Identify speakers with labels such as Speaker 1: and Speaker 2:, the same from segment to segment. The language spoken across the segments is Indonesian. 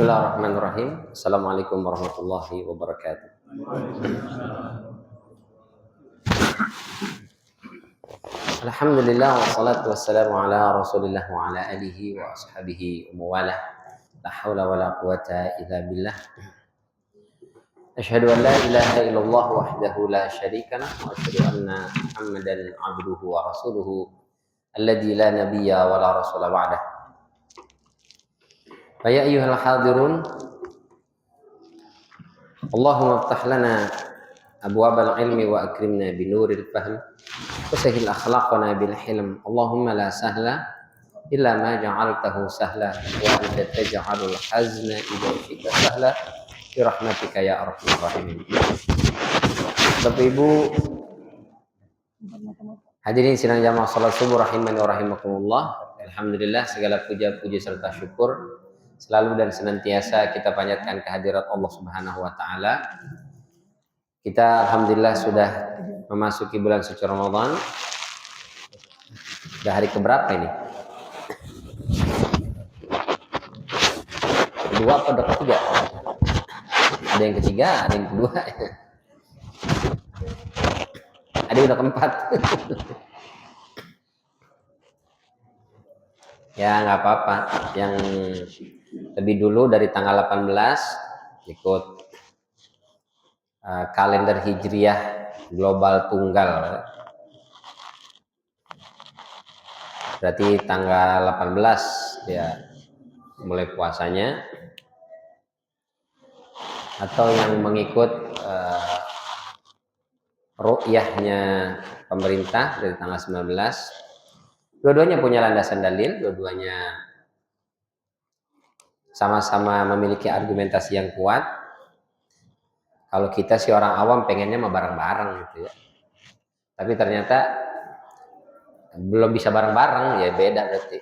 Speaker 1: Bismillahirrahmanirrahim. Assalamualaikum warahmatullahi wabarakatuh. Alhamdulillah wassalatu wassalamu ala Rasulillah wa ala alihi wa ashabihi wa mawalah. La haula wa la quwata illa billah. Asyhadu an la ilaha illallah wahdahu la syarika lah wa asyhadu anna Muhammadan abduhu wa rasuluhu alladzi la nabiyya wa la rasula ba'dah. Ya ayyuhal hadirun, Allahumma iftah lana abwabal ilmi wa akrimna binuril fahm wa sahhil akhlaqana bil hilm. Allahumma la sahla illa ma ja'altahu sahla wa anta taj'alul hazna idza shi'ta sahla bi rahmatika ya arhamar rahimin. Bapak Ibu hadirin sidang jamaah salat subuh rahimani wa rahimakumullah. Alhamdulillah, segala puja-puji serta syukur selalu dan senantiasa kita panjatkan kehadirat Allah Subhanahu wa taala. Kita alhamdulillah sudah memasuki bulan suci Ramadan. Sudah hari keberapa ini? Kedua atau ketiga? Ada yang ketiga, ada yang kedua. Ada yang udah keempat. Ya nggak apa-apa. Yang lebih dulu dari tanggal 18 ikut kalender hijriah global tunggal. Berarti tanggal 18 ya mulai puasanya. Atau yang mengikut ru'yahnya pemerintah dari tanggal 19. Dua-duanya punya landasan dalil, dua-duanya sama-sama memiliki argumentasi yang kuat. Kalau kita sih orang awam pengennya mah bareng-bareng gitu ya. Tapi ternyata belum bisa bareng-bareng, ya beda berarti.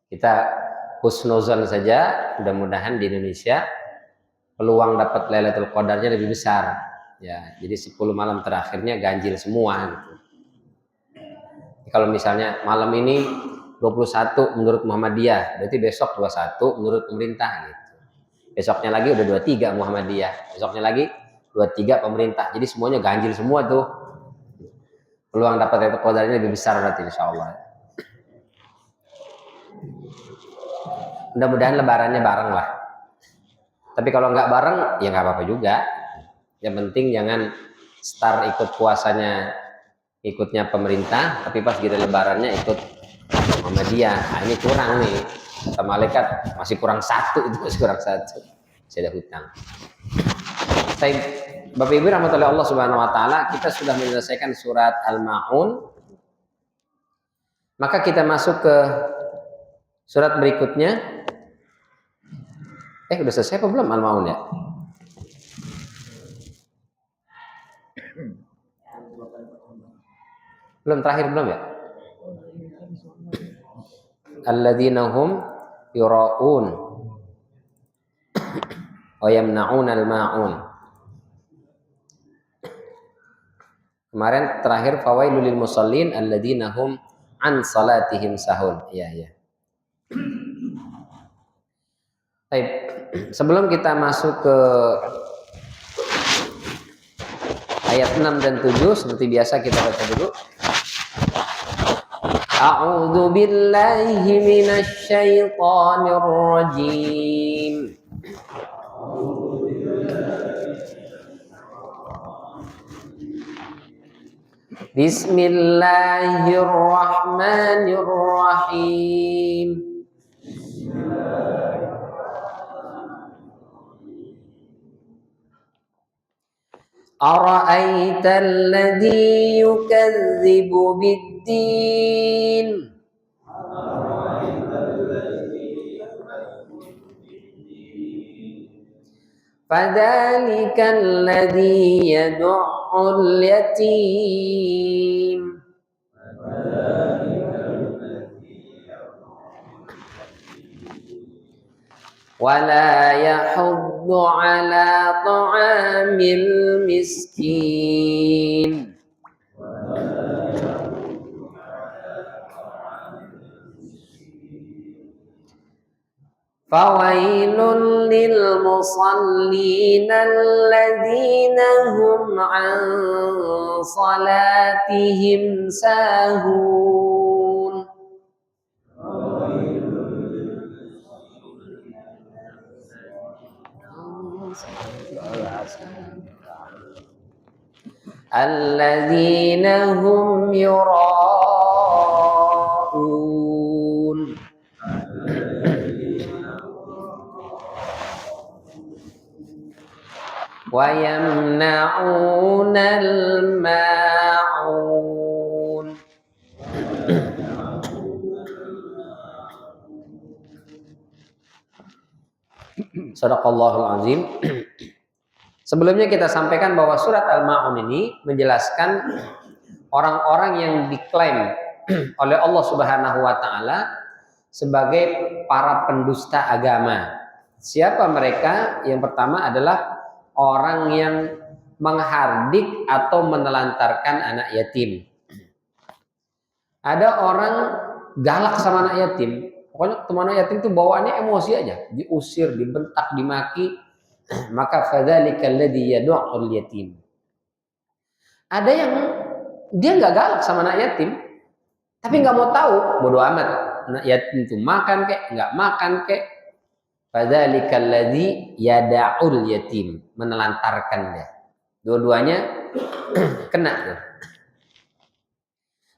Speaker 1: Kita husnuzon saja, mudah-mudahan di Indonesia peluang dapat Lailatul Qadarnya lebih besar. Ya, jadi 10 malam terakhirnya ganjil semua gitu. Kalau misalnya malam ini 21 menurut Muhammadiyah, berarti besok 21 menurut pemerintah gitu. Besoknya lagi udah 23 Muhammadiyah, besoknya lagi 23 pemerintah. Jadi semuanya ganjil semua tuh. Peluang dapat Lailatul Qadarnya lebih besar berarti insyaallah. Mudah-mudahan lebarannya bareng lah. Tapi kalau nggak bareng ya nggak apa-apa juga. Yang penting jangan start ikut puasanya ikutnya pemerintah, tapi pas giliran lebarannya ikut Muhammadiyah. Nah, ini kurang nih. Kata malaikat masih kurang satu, itu masih kurang satu. Saya ada hutang. Baik, Bapak Ibu rahmatullahi Allah Subhanahu wa taala, kita sudah menyelesaikan surat Al-Maun. Maka kita masuk ke surat berikutnya. Udah selesai apa belum Al-Maun ya? Belum, terakhir belum ya? Alladzina hum yura'un wa yamna'unal ma'un. Kemarin terakhir fawailul lil musallin alladzina hum an salatihim sahun. Iya. Baik, sebelum kita masuk ke ayat 6 dan 7 seperti biasa kita baca dulu. A'udzu billahi minasy syaithanir rajim. Bismillahirrahmanirrahim. Ara'aital ladzi yukadzibu bid-din. Fadzalikal ladzi yad'ul yatim. Wala yahuddu ala ta'amil miskin. Fawailul lil musallin alladzina hum an salatihim sahun. Alladzina hum yura'un. Wa yamna'unal ma'un. Shadaqallahul azim. Sebelumnya kita sampaikan bahwa surat Al-Ma'un ini menjelaskan orang-orang yang diklaim oleh Allah Subhanahu wa taala sebagai para pendusta agama. Siapa mereka? Yang pertama adalah orang yang menghardik atau menelantarkan anak yatim. Ada orang galak sama anak yatim. Pokoknya teman anak yatim itu bawaannya emosi aja, diusir, dibentak, dimaki. Maka fadzalikal ladzi yad'ul yatim. Ada yang dia nggak galak sama anak yatim, tapi nggak mau tahu, bodoh amat. Anak yatim itu makan kek, nggak makan kek. Fadzalikal ladzi yad'ul yatim, menelantarkan dia. Dua-duanya kena tuh.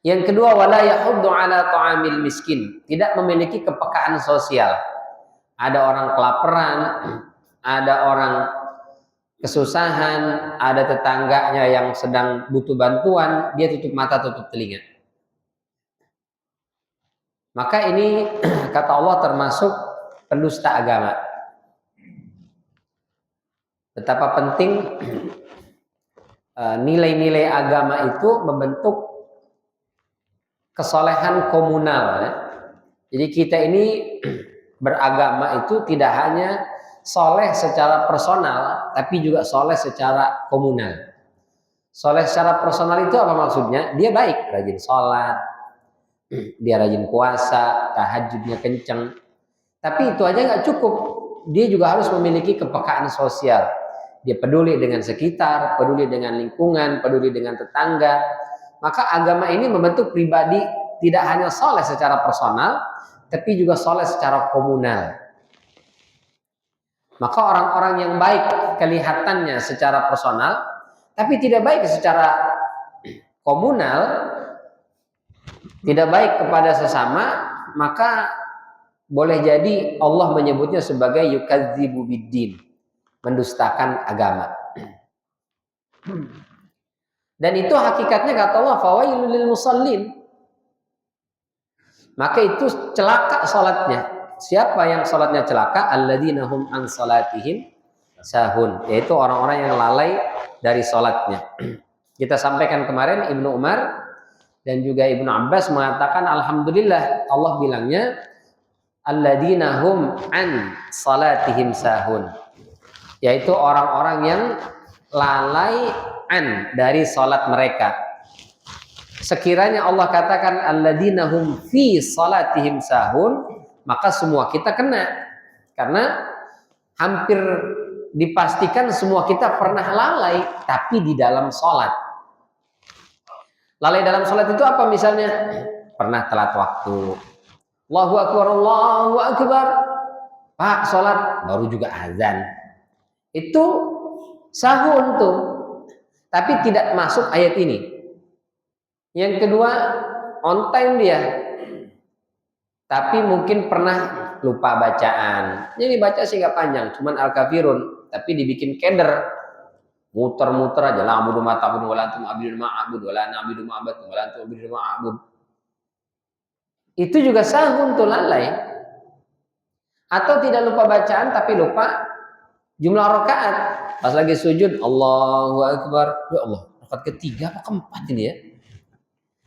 Speaker 1: Yang kedua, wala yahuddu ala ta'amil miskin, tidak memiliki kepekaan sosial. Ada orang kelaparan, ada orang kesusahan, ada tetangganya yang sedang butuh bantuan, dia tutup mata, tutup telinga. Maka ini kata Allah termasuk pendusta agama. Betapa penting nilai-nilai agama itu membentuk kesolehan komunal. Ya. Jadi kita ini beragama itu tidak hanya soleh secara personal, tapi juga soleh secara komunal. Soleh secara personal itu apa maksudnya? Dia baik, rajin sholat, dia rajin puasa, tahajudnya kenceng. Tapi itu aja nggak cukup. Dia juga harus memiliki kepekaan sosial. Dia peduli dengan sekitar, peduli dengan lingkungan, peduli dengan tetangga. Maka agama ini membentuk pribadi tidak hanya soleh secara personal, tapi juga soleh secara komunal. Maka orang-orang yang baik kelihatannya secara personal, tapi tidak baik secara komunal, tidak baik kepada sesama, maka boleh jadi Allah menyebutnya sebagai yukadzibu biddin, mendustakan agama. Dan itu hakikatnya kata Allah, fawailul lil musallin. Maka itu celaka salatnya. Siapa yang salatnya celaka? Alladzina hum an salatihim sahun, yaitu orang-orang yang lalai dari salatnya. Kita sampaikan kemarin Ibnu Umar dan juga Ibnu Abbas mengatakan alhamdulillah Allah bilangnya alladzina hum an salatihim sahun, yaitu orang-orang yang lalai dari salat mereka. Sekiranya Allah katakan alladzina hum fi salatihim sahun, maka semua kita kena. Karena hampir dipastikan semua kita pernah lalai, tapi di dalam salat. Lalai dalam salat itu apa misalnya? Pernah telat waktu. Allahu akbar, Allahu akbar. Pak, salat baru juga azan. Itu sahun tuh. Tapi tidak masuk ayat ini. Yang kedua, on time dia. Tapi mungkin pernah lupa bacaan. Ini baca sih gak panjang, cuman al-kafirun, tapi dibikin keder. Muter-muter aja. La abudu ma ta'budu wa la antum abidun ma a'budu wa la ana abidu ma abadtum wa la antum abidun ma a'bud. Itu juga sahun tuh, lalai. Atau tidak lupa bacaan tapi lupa jumlah rakaat. Pas lagi sujud, Allahu akbar. Ya Allah, rakaat ketiga apa keempat ini ya?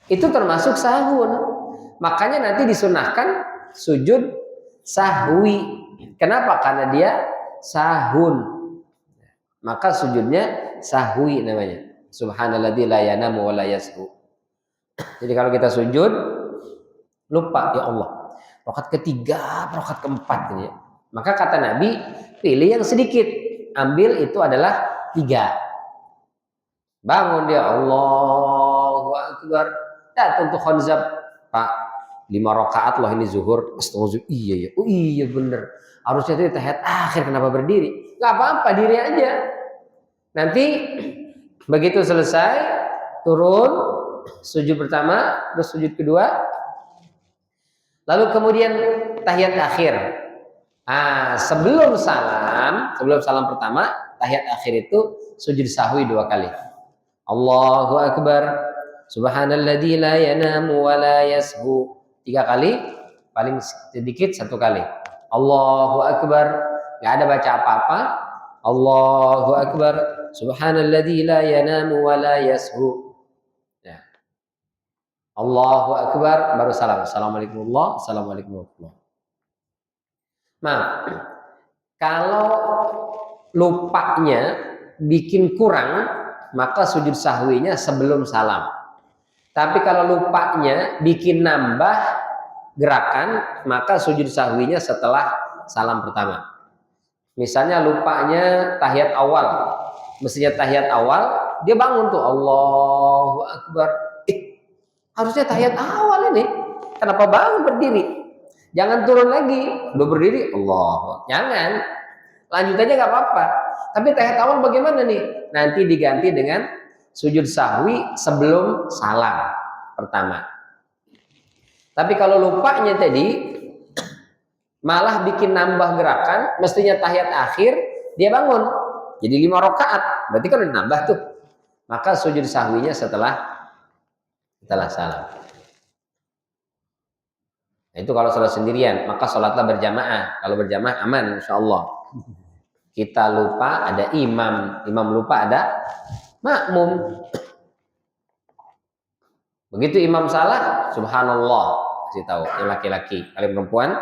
Speaker 1: Itu termasuk sahun. Makanya nanti disunahkan sujud sahwi. Kenapa? Karena dia sahun. Maka sujudnya sahwi namanya. Subhanalladzi la yanamu wa la yashu. Jadi kalau kita sujud lupa, ya Allah, rakaat ketiga, rakaat keempat ini ya. Maka kata Nabi, pilih yang sedikit. Ambil itu adalah 3. Bangun dia, Allahu Akbar. Datang tuh Khanzab, Pak, 5 rakaat loh ini zuhur. Astagfirullah. Iya ya, oh iya bener. Harusnya itu tahiyat akhir, kenapa berdiri? Gak apa-apa, diri aja. Nanti begitu selesai, turun, sujud pertama, terus sujud kedua, lalu kemudian tahiyat akhir. Sebelum salam pertama, tahiyat akhir itu sujud sahwi 2 kali. Allahu Akbar, subhanalladzi la yanamu wa la yashu. 3 kali, paling sedikit 1 kali. Allahu Akbar, nggak ada baca apa-apa. Allahu Akbar, subhanalladzi la yanamu wa la yashu. Ya. Allahu Akbar, baru salam. Assalamualaikum warahmatullahi, assalamualaikum warahmatullahi. Maaf, kalau lupanya bikin kurang, maka sujud sahwinya sebelum salam. Tapi kalau lupanya bikin nambah gerakan, maka sujud sahwinya setelah salam pertama. Misalnya lupanya tahiyat awal, mestinya tahiyat awal, dia bangun tuh Allahu Akbar. Harusnya tahiyat awal ini, kenapa bangun berdiri? Jangan turun lagi, udah berdiri Allah. Jangan, lanjut aja nggak apa-apa. Tapi tahiyat awal bagaimana nih? Nanti diganti dengan sujud sahwi sebelum salam pertama. Tapi kalau lupanya tadi malah bikin nambah gerakan, mestinya tahiyat akhir dia bangun, jadi 5 rakaat, berarti kan udah nambah tuh. Maka sujud sahwinya setelah salam. Nah, itu kalau sholat sendirian, maka sholatlah berjamaah. Kalau berjamaah aman, insya Allah. Kita lupa ada imam lupa ada makmum. Begitu imam salah, subhanallah, kasih tahu yang laki-laki. Kalau perempuan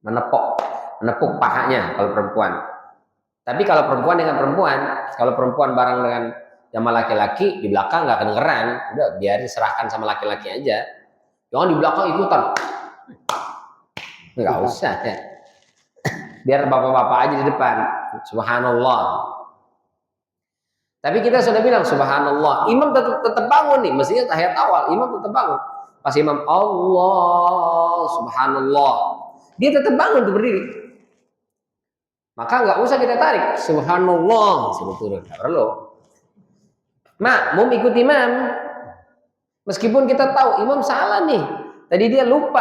Speaker 1: menepuk pahanya kalau perempuan. Tapi kalau perempuan dengan perempuan, kalau perempuan bareng dengan sama laki-laki, di belakang nggak kedengeran, udah biarin, serahkan sama laki-laki aja. Jangan di belakang ikutan, nggak usah ya. Biar bapak-bapak aja di depan, subhanallah. Tapi kita sudah bilang subhanallah, imam tetap bangun nih, mestinya tahiyat awal, imam tetap bangun. Pas imam Allah, subhanallah, dia tetap bangun tuh berdiri. Maka nggak usah kita tarik, subhanallah, suruh turun, nggak perlu. Makmum ikut imam, meskipun kita tahu imam salah nih, tadi dia lupa,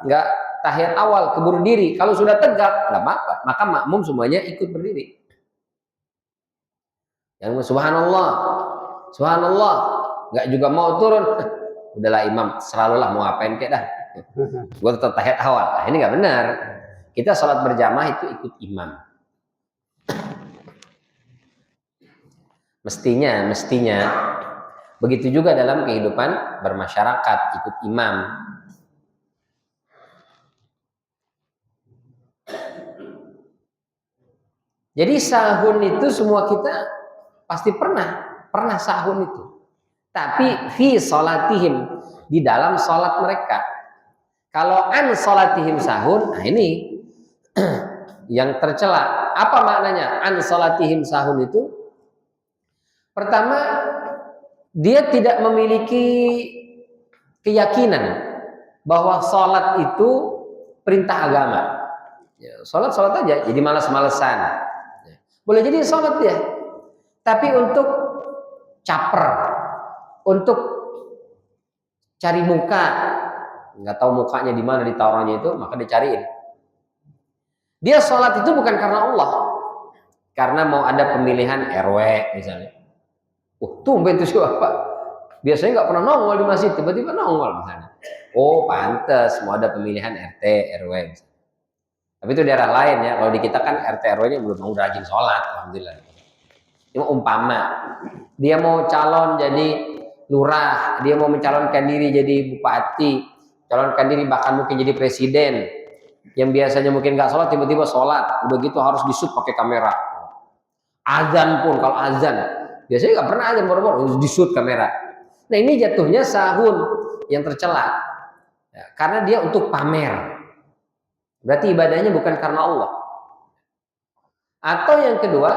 Speaker 1: nggak tahiyat awal, keburu diri. Kalau sudah tegak, nggak apa-apa, maka makmum semuanya ikut berdiri. Yang subhanallah, subhanallah, nggak juga mau turun, udahlah imam, selalulah mau ngapain kayak dah, gue tetap tahiyat awal. Nah, ini nggak benar. Kita sholat berjamaah itu ikut imam. Mestinya begitu juga dalam kehidupan bermasyarakat, ikut imam. Jadi sahun itu semua kita pasti pernah sahun itu. Tapi fi sholatihim, di dalam sholat mereka. Kalau an sholatihim sahun, nah ini yang tercela. Apa maknanya an sholatihim sahun itu? Pertama, dia tidak memiliki keyakinan bahwa sholat itu perintah agama. Ya, sholat aja, jadi malas-malesan. Ya, boleh jadi sholat ya, tapi untuk caper, untuk cari muka, nggak tahu mukanya di mana ditaruhnya itu, maka dicariin. Dia sholat itu bukan karena Allah, karena mau ada pemilihan RW misalnya. Tumben itu siapa? Biasanya nggak pernah nongol di masjid, tiba-tiba nongol misalnya. Oh, pantas mau ada pemilihan RT, RW misalnya. Tapi itu daerah lain ya. Kalau di kita kan RT, RW-nya belum mau rajin sholat, alhamdulillah. Ini umpama dia mau calon jadi lurah, dia mau mencalonkan diri jadi bupati, calonkan diri bahkan mungkin jadi presiden. Yang biasanya mungkin nggak sholat, tiba-tiba sholat. Udah gitu harus di-shoot pakai kamera. Azan pun, kalau azan biasanya nggak pernah azan, baru-baru di-shoot kamera. Nah, ini jatuhnya sahun yang tercela ya, karena dia untuk pamer. Berarti ibadahnya bukan karena Allah. Atau yang kedua,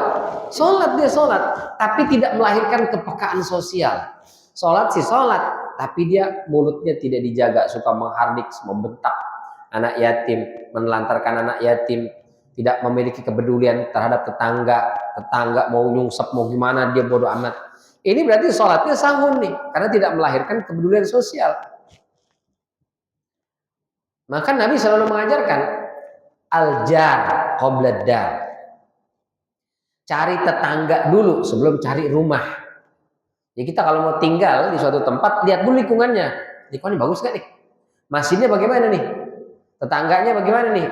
Speaker 1: sholat dia sholat, tapi tidak melahirkan kepekaan sosial. Sholat sih sholat, tapi dia mulutnya tidak dijaga, suka menghardik, membentak anak yatim, menelantarkan anak yatim, tidak memiliki kepedulian terhadap tetangga mau nyungsep mau gimana dia bodoh amat. Ini berarti sholatnya sahun nih, karena tidak melahirkan kepedulian sosial. Maka Nabi selalu mengajarkan al-jar qabla dar. Cari tetangga dulu sebelum cari rumah. Ya kita kalau mau tinggal di suatu tempat, lihat dulu lingkungannya. Lingkungannya bagus gak nih? Masjidnya bagaimana nih? Tetangganya bagaimana nih?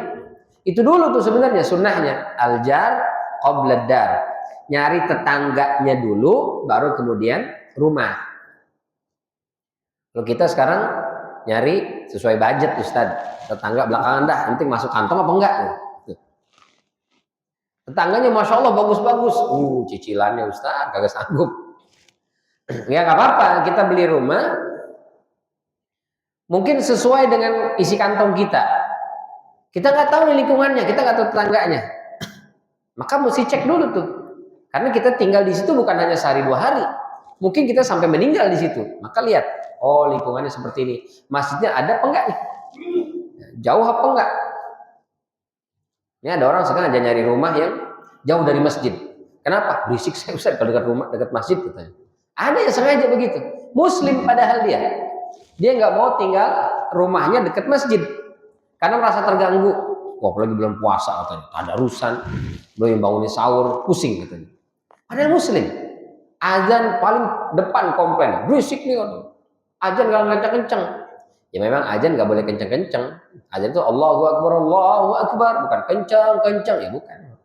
Speaker 1: Itu dulu tuh sebenarnya sunnahnya. Al-jar qabla dar. Nyari tetangganya dulu, baru kemudian rumah. Kalau kita sekarang nyari sesuai budget Ustaz. Tetangga belakangan dah, penting masuk kantong apa enggak? Tetangganya Masya Allah bagus-bagus. Cicilannya Ustaz, kagak sanggup. Ya nggak apa-apa, kita beli rumah. Mungkin sesuai dengan isi kantong kita. Kita nggak tahu nih lingkungannya, kita nggak tahu tetangganya. Maka mesti cek dulu tuh. Karena kita tinggal di situ bukan hanya sehari 2 hari. Mungkin kita sampai meninggal di situ. Maka lihat, oh lingkungannya seperti ini. Masjidnya ada apa enggak nih? Jauh apa enggak? Ini ada orang sekarang aja nyari rumah yang jauh dari masjid. Kenapa? Berisik saya Ustaz kalau dekat rumah, dekat masjid katanya. Ada yang sengaja begitu. Muslim padahal dia nggak mau tinggal rumahnya dekat masjid karena merasa terganggu. Wah, apalagi belum puasa katanya, ada urusan, belum bangunin sahur, pusing katanya. Padahal Muslim, azan paling depan komplain, berisik nih, azan nggak kencang-kencang. Ya memang azan nggak boleh kencang-kencang. Azan itu Allahu Akbar, bukan kencang-kencang, ya bukan.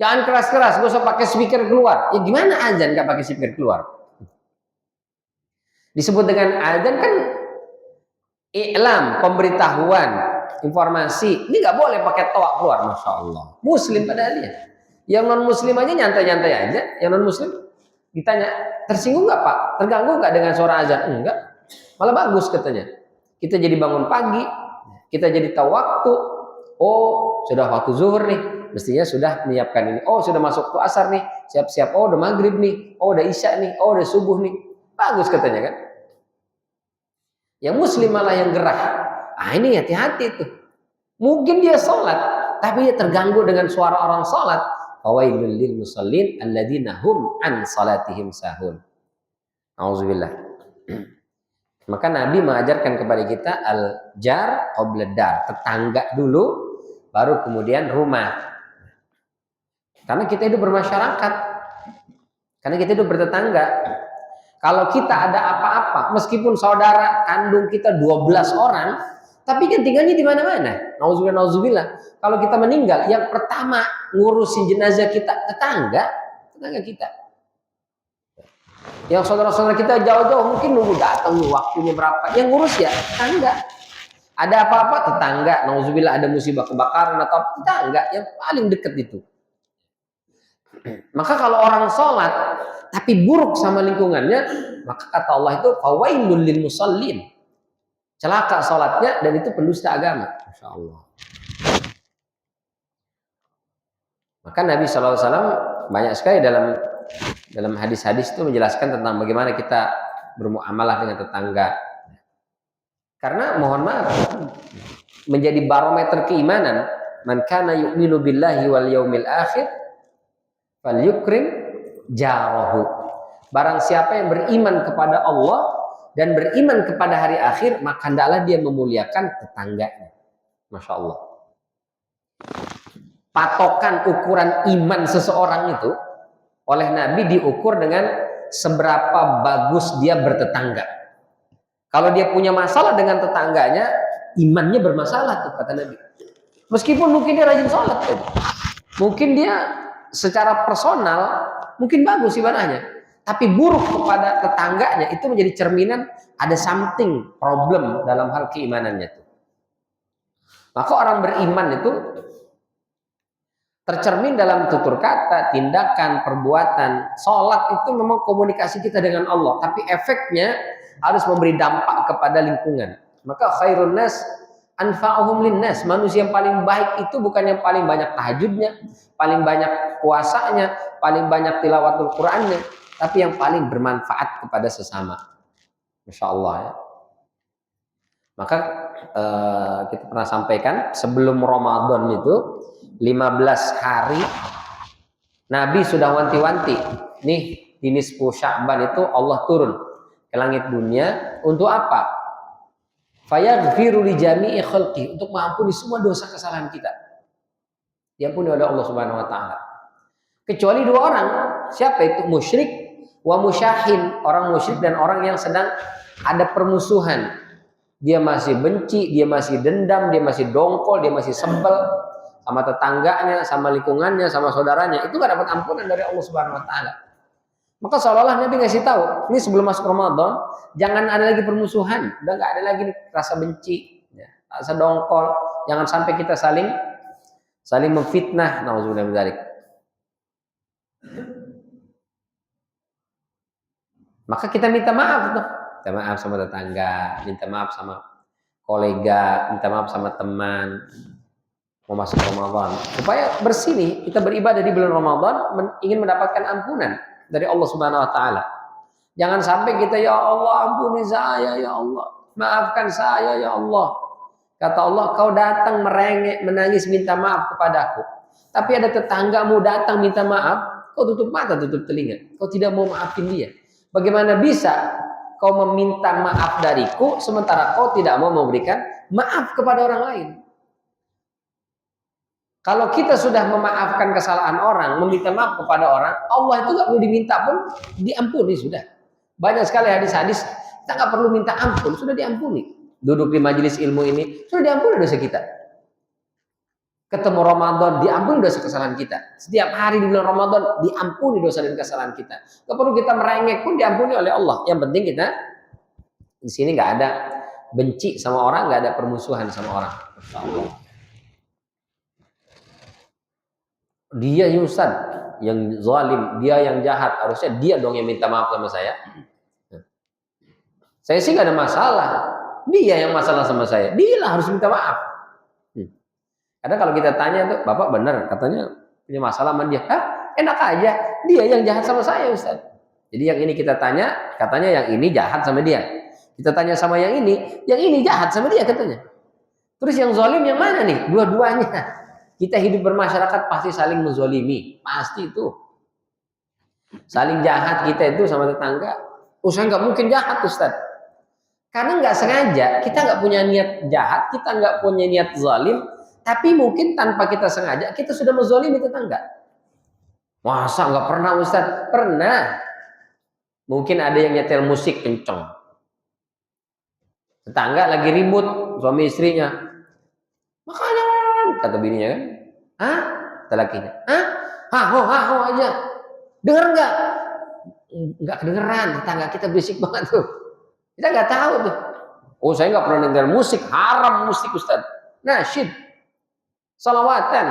Speaker 1: Jangan keras-keras, gak usah pakai speaker keluar. Ya gimana azan nggak pakai speaker keluar? Disebut dengan azan kan i'lam, pemberitahuan, informasi. Ini nggak boleh pakai toa keluar, Masya Allah. Muslim padahal dia. Yang non Muslim aja nyantai-nyantai aja. Yang non Muslim ditanya, tersinggung nggak Pak? Terganggu nggak dengan suara azan? Enggak. Malah bagus katanya. Kita jadi bangun pagi, kita jadi tahu waktu. Oh, sudah waktu zuhur nih. Mestinya sudah menyiapkan ini. Oh, sudah masuk waktu asar nih. Siap-siap. Oh, udah maghrib nih. Oh, udah isya nih. Oh, udah subuh nih. Bagus katanya kan. Yang Muslim malah yang gerah. Ah, ini hati-hati tuh. Mungkin dia sholat, tapi dia terganggu dengan suara orang sholat. Fawailul lil musallin alladzina hum an salatihim sahun. Auzubillah. Maka Nabi mengajarkan kepada kita al-jar qabla dar, tetangga dulu baru kemudian rumah. Karena kita hidup bermasyarakat. Karena kita hidup bertetangga. Kalau kita ada apa-apa, meskipun saudara kandung kita 12 orang, tapi kan tinggalnya di mana-mana. Nauzubillah. Kalau kita meninggal, yang pertama ngurusin jenazah kita tetangga kita. Yang saudara-saudara kita jauh-jauh mungkin nunggu datang waktunya berapa. Yang ngurus ya tetangga. Ada apa-apa tetangga. Nauzubillah, ada musibah kebakaran atau apa, tetangga yang paling dekat itu. Maka kalau orang sholat tapi buruk sama lingkungannya, maka kata Allah itu fawailul lil musallin. Celaka sholatnya dan itu pendusta agama. Masya Allah. Maka Nabi SAW banyak sekali dalam hadis-hadis itu menjelaskan tentang bagaimana kita bermuamalah dengan tetangga. Karena mohon maaf, menjadi barometer keimanan, man kana yu'minu billahi wal yaumil akhir falyukrim jarahu. Barang siapa yang beriman kepada Allah dan beriman kepada hari akhir, maka hendaklah dia memuliakan tetangganya. Masya Allah. Patokan ukuran iman seseorang itu oleh Nabi diukur dengan seberapa bagus dia bertetangga. Kalau dia punya masalah dengan tetangganya, imannya bermasalah tuh kata Nabi. Meskipun mungkin dia rajin sholat, mungkin dia secara personal mungkin bagus ibadahnya, tapi buruk kepada tetangganya, itu menjadi cerminan ada something problem dalam hal keimanannya tuh. Maka orang beriman itu tercermin dalam tutur kata, tindakan, perbuatan. Sholat itu memang komunikasi kita dengan Allah, tapi efeknya harus memberi dampak kepada lingkungan. Maka khairun nas Anfa'uhum linnas, manusia yang paling baik itu bukan yang paling banyak tahajudnya, paling banyak puasanya, paling banyak tilawatul Qur'annya, tapi yang paling bermanfaat kepada sesama. Masya Allah ya. Maka kita pernah sampaikan sebelum Ramadan itu 15 hari Nabi sudah wanti-wanti. Nih di nisfu Sya'ban itu Allah turun ke langit dunia untuk apa? Fayaghfiru li jami'i khalqi, untuk mengampuni semua dosa kesalahan kita. Diampuni oleh Allah Subhanahu wa taala. Kecuali dua orang. Siapa itu? Musyrik wa musyahin, orang musyrik dan orang yang sedang ada permusuhan. Dia masih benci, dia masih dendam, dia masih dongkol, dia masih sebel sama tetangganya, sama lingkungannya, sama saudaranya. Itu gak dapat ampunan dari Allah Subhanahu wa taala. Maka seolah-olah Nabi ngasih tahu, ini sebelum masuk Ramadan, jangan ada lagi permusuhan, udah nggak ada lagi rasa benci, ya, rasa dongkol, jangan sampai kita saling memfitnah. Nauzubillah min dzalik. Maka kita minta maaf tuh, minta maaf sama tetangga, minta maaf sama kolega, minta maaf sama teman. Mau masuk Ramadan, supaya bersih nih, kita beribadah di bulan Ramadan, ingin mendapatkan ampunan dari Allah Subhanahu wa taala. Jangan sampai kita, ya Allah ampuni saya, ya Allah maafkan saya, ya Allah. Kata Allah, kau datang merengek, menangis minta maaf kepadaku, tapi ada tetanggamu datang minta maaf, kau tutup mata, tutup telinga, kau tidak mau maafin dia. Bagaimana bisa kau meminta maaf dariku sementara kau tidak mau memberikan maaf kepada orang lain? Kalau kita sudah memaafkan kesalahan orang, meminta maaf kepada orang, Allah itu nggak perlu diminta pun diampuni sudah. Banyak sekali hadis-hadis, kita nggak perlu minta ampun, sudah diampuni. Duduk di majelis ilmu ini, sudah diampuni dosa kita. Ketemu Ramadan, diampuni dosa kesalahan kita. Setiap hari di bulan Ramadan, diampuni dosa dan kesalahan kita. Nggak perlu kita merengek pun diampuni oleh Allah. Yang penting kita di sini nggak ada benci sama orang, nggak ada permusuhan sama orang. Insyaallah. Dia Ustaz yang zalim, dia yang jahat, harusnya dia dong yang minta maaf sama saya. Saya sih nggak ada masalah, dia yang masalah sama saya, dia lah harus minta maaf. Kadang kalau kita tanya tuh, Bapak benar katanya punya masalah sama dia, enak aja, dia yang jahat sama saya Ustaz. Jadi yang ini kita tanya, katanya yang ini jahat sama dia. Kita tanya sama yang ini jahat sama dia katanya. Terus yang zalim yang mana nih? Dua-duanya. Kita hidup bermasyarakat pasti saling menzolimi, pasti itu. Saling jahat kita itu sama tetangga. Saya nggak mungkin jahat Ustaz. Karena nggak sengaja, kita nggak punya niat jahat, kita nggak punya niat zalim, tapi mungkin tanpa kita sengaja kita sudah menzolimi tetangga. Masa nggak pernah Ustaz? Pernah. Mungkin ada yang nyetel musik kenceng. Tetangga lagi ribut suami istrinya. Makanya kata bininya kan, kata lakinya, haho aja, denger nggak? Nggak kedengeran, tetangga kita berisik banget tuh, kita nggak tahu tuh. Oh saya nggak pernah dengar musik, haram musik Ustaz, nasyid, salawatan.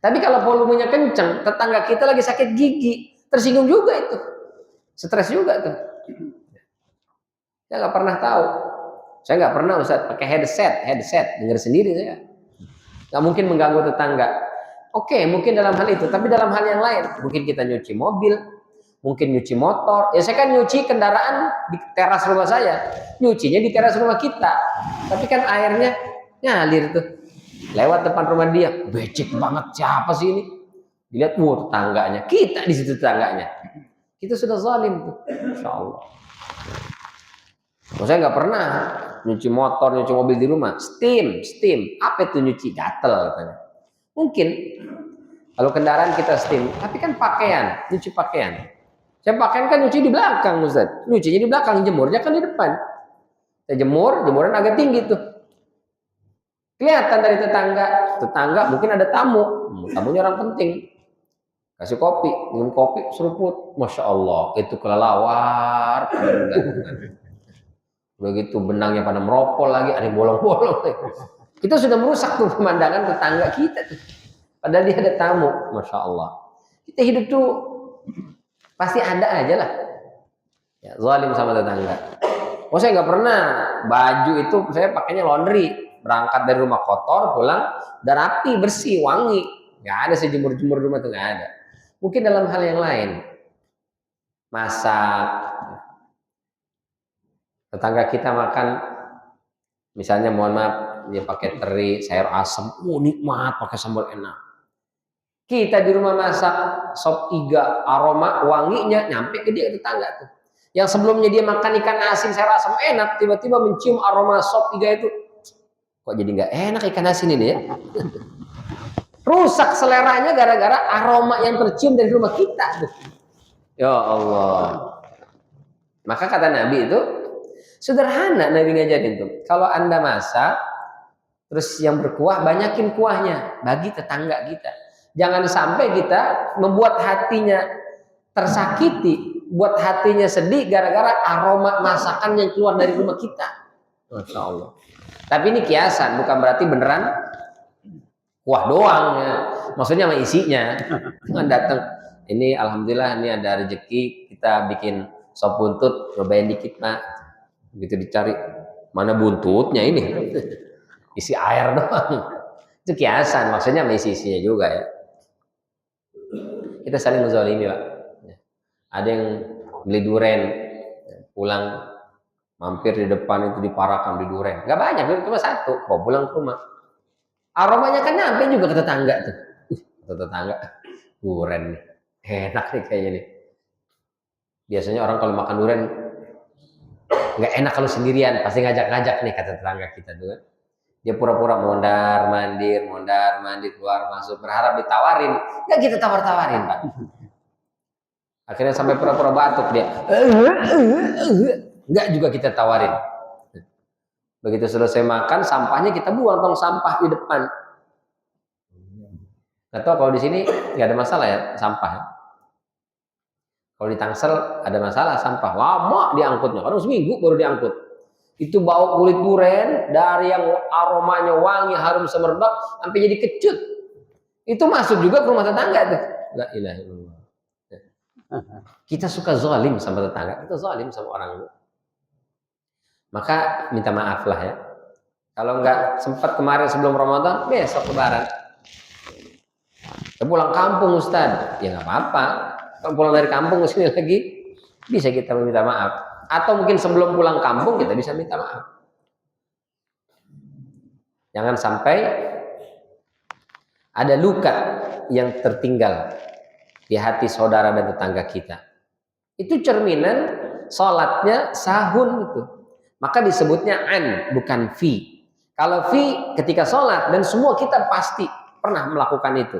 Speaker 1: Tapi kalau volumenya kenceng, tetangga kita lagi sakit gigi, tersinggung juga itu, stres juga tuh. Saya nggak pernah tahu. Saya nggak pernah Ustaz pakai headset, dengar sendiri saya. Nggak mungkin mengganggu tetangga. Oke, mungkin dalam hal itu, tapi dalam hal yang lain, mungkin kita nyuci mobil, mungkin nyuci motor. Ya saya kan nyuci kendaraan di teras rumah saya, nyucinya di teras rumah kita. Tapi kan airnya ngalir tuh, lewat depan rumah dia, becek banget. Siapa sih ini? Dilihat, tetangganya. Kita di situ tetangganya. Kita sudah zalim tuh, Insya Allah. Saya nggak pernah nyuci motor, nyuci mobil di rumah. Steam. Apa itu nyuci? Gatel katanya. Mungkin kalau kendaraan kita steam, tapi kan pakaian, nyuci pakaian. Saya pakaian kan nyuci di belakang Ustaz. Nyucinya di belakang, jemurnya kan di depan. Saya jemuran agak tinggi tuh. Kelihatan dari tetangga mungkin ada tamunya orang penting. Kasih kopi, minum kopi, seruput. Masya Allah, itu kelelawar. Udah gitu benangnya pada meropol lagi, ada yang bolong-bolong. Kita sudah merusak tuh pemandangan tetangga kita tuh. Padahal dia ada tamu, Masya Allah. Kita hidup tuh pasti ada aja lah. Ya, zalim sama tetangga. Oh saya nggak pernah, baju itu saya pakainya laundry, berangkat dari rumah kotor, pulang udah rapi, bersih, wangi, nggak ada saya jemur-jemur di rumah tuh nggak ada. Mungkin dalam hal yang lain, masak, tetangga kita makan, misalnya mohon maaf, dia pakai teri, sayur asem, nikmat, pakai sambal enak. Kita di rumah masak sop iga, aroma wanginya nyampe ke dia, ke tetangga tuh. Yang sebelumnya dia makan ikan asin sayur asam enak, tiba-tiba mencium aroma sop iga itu, kok jadi nggak enak ikan asin ini ya? Rusak seleranya gara-gara aroma yang tercium dari rumah kita. Ya Allah. Maka kata Nabi itu sederhana, Nabi ngajarin tuh. Kalau Anda masak, terus yang berkuah banyakin kuahnya bagi tetangga kita. Jangan sampai kita membuat hatinya tersakiti, buat hatinya sedih gara-gara aroma masakan yang keluar dari rumah kita. Masya Allah. Tapi ini kiasan, bukan berarti beneran kuah doang ya. Maksudnya sama isinya. Jangan datang. Ini alhamdulillah ini ada rezeki kita bikin sop buntut, cobain dikit Pak. Begitu dicari mana buntutnya ini. Isi air doang. Itu kiasan, maksudnya sama isi-isinya juga ya. Kita saling menzalimi Pak. Ada yang beli duren, pulang mampir di depan itu diparahkan di duren. Gak banyak, cuma satu. Bawa pulang ke rumah. Aromanya kan nyampe juga ke tetangga tuh. Ke tetangga, duren nih. Enak nih kayaknya nih. Biasanya orang kalau makan duren nggak enak kalau sendirian, pasti ngajak-ngajak nih kata tetangga kita tuh kan. Dia pura-pura mondar mandir keluar masuk berharap ditawarin, nggak kita tawar-tawarin Pak. Akhirnya sampai pura-pura batuk dia, nggak juga kita tawarin. Begitu selesai makan, sampahnya kita buang tong sampah di depan. Nggak tahu kalau di sini nggak ada masalah ya sampah. Kalau di Tangsel ada masalah sampah, lama diangkutnya, kadang seminggu baru diangkut. Itu bau kulit duren dari yang aromanya wangi harum semerbak sampai jadi kecut. Itu masuk juga ke rumah tetangga tuh. La ilaha illallah. Kita suka zalim sama tetangga, kita zalim sama orang itu. Maka minta maaf lah ya. Kalau nggak sempat kemarin sebelum Ramadan, besok Lebaran. Kita pulang kampung Ustaz, ya nggak apa-apa. Kalau pulang dari kampung ke sini lagi, bisa kita meminta maaf. Atau mungkin sebelum pulang kampung kita bisa minta maaf. Jangan sampai ada luka yang tertinggal di hati saudara dan tetangga kita. Itu cerminan sholatnya sahun itu. Maka disebutnya an, bukan fi. Kalau fi ketika sholat, dan semua kita pasti pernah melakukan itu.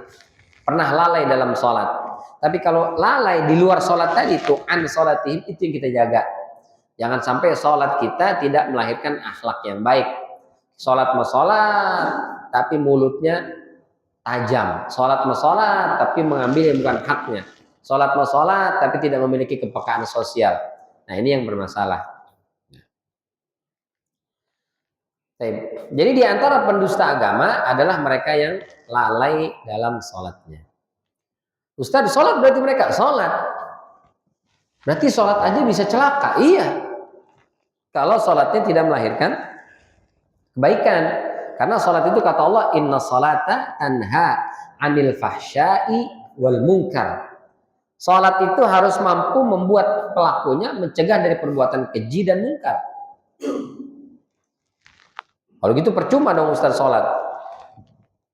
Speaker 1: Pernah lalai dalam sholat. Tapi kalau lalai di luar sholat tadi itu an sholatihim, itu yang kita jaga. Jangan sampai sholat kita tidak melahirkan akhlak yang baik. Sholat mau sholat, tapi mulutnya tajam. Sholat mau sholat, tapi mengambil yang bukan haknya. Sholat mau sholat, tapi tidak memiliki kepekaan sosial. Nah ini yang bermasalah. Jadi di antara pendusta agama adalah mereka yang lalai dalam sholatnya. Ustaz, sholat berarti mereka sholat. Berarti sholat aja bisa celaka. Iya. Kalau sholatnya tidak melahirkan kebaikan. Karena sholat itu kata Allah, inna sholata tanha anil fahsyai wal munkar. Sholat itu harus mampu membuat pelakunya mencegah dari perbuatan keji dan munkar. Kalau gitu percuma dong Ustaz sholat.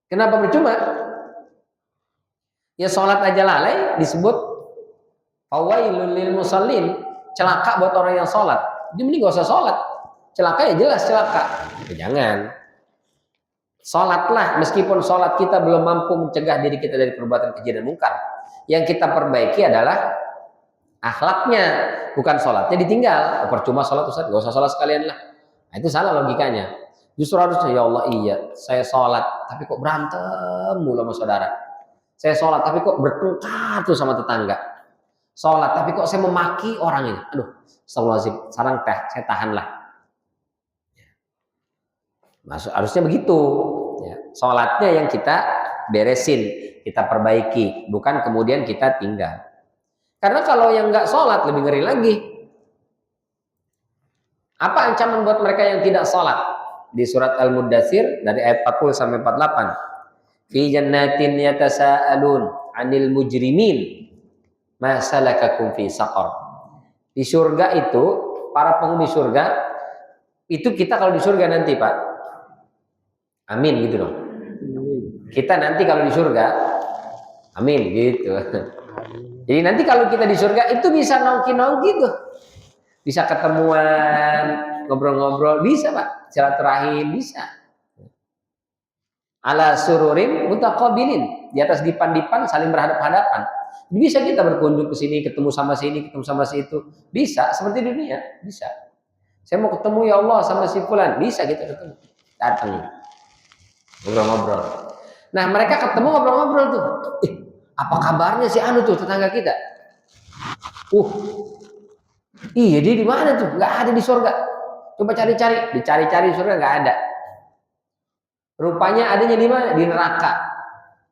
Speaker 1: Kenapa percuma? Ya sholat aja lalai disebut fawailul lil musallin, celaka buat orang yang sholat. Dia mending gak usah sholat. Celaka ya jelas celaka. Jangan. Sholatlah, meskipun sholat kita belum mampu mencegah diri kita dari perbuatan keji dan munkar. Yang kita perbaiki adalah akhlaknya, bukan sholatnya ditinggal. Percuma sholat Ustaz, gak usah sholat sekalian lah. Nah, itu salah logikanya. Justru harusnya ya Allah iya, saya sholat tapi kok berantem mulu sama saudara. Saya sholat tapi kok bertengkar tuh sama tetangga. Sholat tapi kok saya memaki orang ini. Aduh, astagfirullahaladzim, sarang teh, saya tahanlah. Maksud harusnya begitu. Ya. Sholatnya yang kita beresin, kita perbaiki, bukan kemudian kita tinggal. Karena kalau yang nggak sholat lebih ngeri lagi. Apa ancaman buat mereka yang tidak sholat? Di surat Al-Muddatsir dari ayat 40 sampai 48. Fi jannatin yatasaalun 'anil mujrimin ma salakakum fi saqar. Di surga itu, para penghuni surga, itu kita kalau di surga nanti, Pak. Amin gitu dong. Kita nanti kalau di surga, amin gitu. Jadi nanti kalau kita di surga itu bisa nongki-nongki tuh. Bisa ketemuan, ngobrol-ngobrol, bisa Pak. Silaturahim bisa. Ala sururin mutaqabilin, di atas dipan-dipan saling berhadap-hadapan. Bisa kita berkunjung ke sini, ketemu sama sini, ketemu sama si itu. Bisa, seperti dunia, bisa. Saya mau ketemu ya Allah sama si fulan, bisa kita ketemu. Datang. Ngobrol-ngobrol. Nah, mereka ketemu ngobrol-ngobrol tuh. Apa kabarnya si anu tuh tetangga kita? Iya dia di mana tuh? Nggak ada di surga. Coba cari-cari, dicari-cari di surga nggak ada. Rupanya adanya di mana? Di neraka.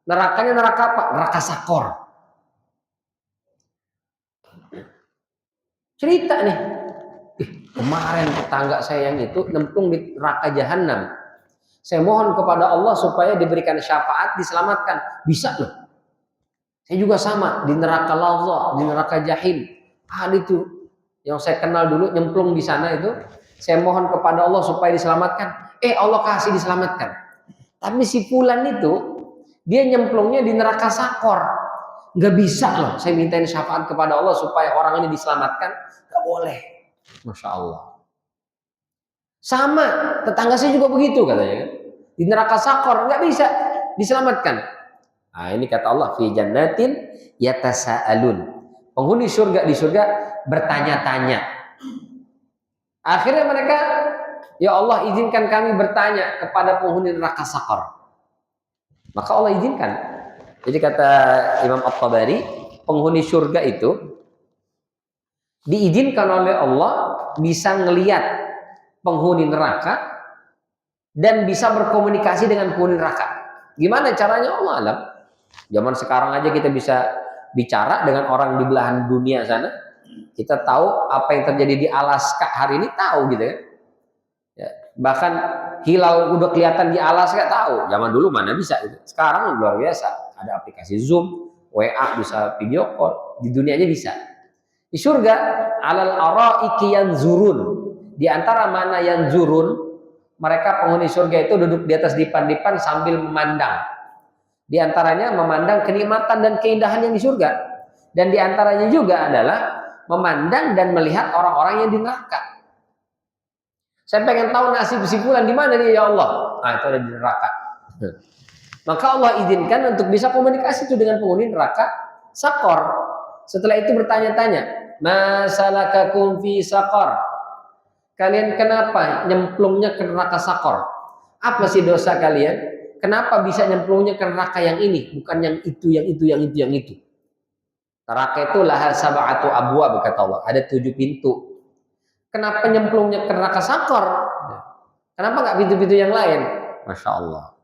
Speaker 1: Nerakanya neraka apa? Neraka sakor. Cerita nih. Kemarin tetangga saya yang itu nyemplung di neraka jahanam. Saya mohon kepada Allah supaya diberikan syafaat, diselamatkan. Bisa loh. Saya juga sama di neraka lazza, di neraka jahim. Ada itu yang saya kenal dulu nyemplung di sana itu. Saya mohon kepada Allah supaya diselamatkan. Allah kasih diselamatkan. Tapi si fulan itu dia nyemplungnya di neraka sakor. Nggak bisa loh. Saya mintain syafaat kepada Allah supaya orang ini diselamatkan. Nggak boleh. Masya Allah. Sama tetangga saya juga begitu katanya. Di neraka sakor nggak bisa diselamatkan. Nah ini kata Allah fi jannatin yatasaalun. Penghuni surga di surga bertanya-tanya. Akhirnya mereka, ya Allah izinkan kami bertanya kepada penghuni neraka sakor. Maka Allah izinkan. Jadi kata Imam At-Tabari, penghuni surga itu diizinkan oleh Allah bisa ngelihat penghuni neraka dan bisa berkomunikasi dengan penghuni neraka. Gimana caranya Allah alam? Zaman sekarang aja kita bisa bicara dengan orang di belahan dunia sana. Kita tahu apa yang terjadi di Alaska hari ini, tahu gitu kan. Ya, bahkan hilal udah kelihatan di Alaska, tahu. Zaman dulu mana bisa gitu. Sekarang luar biasa. Ada aplikasi Zoom, WA bisa video call, di dunianya bisa. Di surga alal araiki yanzurun. Di antara mana yang zurun, mereka penghuni surga itu duduk di atas dipan-dipan sambil memandang. Di antaranya memandang kenikmatan dan keindahan yang di surga. Dan di antaranya juga adalah memandang dan melihat orang-orang yang di neraka. Saya pengen tahu nasib si fulan di mana dia ya Allah. Nah, itu ada di neraka. Maka Allah izinkan untuk bisa komunikasi itu dengan penghuni neraka sakor. Setelah itu bertanya-tanya, masalakakum fi sakor. Kalian kenapa nyemplungnya ke neraka sakor? Apa sih dosa kalian? Kenapa bisa nyemplungnya ke neraka yang ini, bukan yang itu, yang itu, yang itu, yang itu? Neraka itu laha sab'atu abwab kata Allah, ada 7 pintu. Kenapa nyemplungnya ke neraka sakor? Kenapa nggak pintu-pintu yang lain? Masya Allah.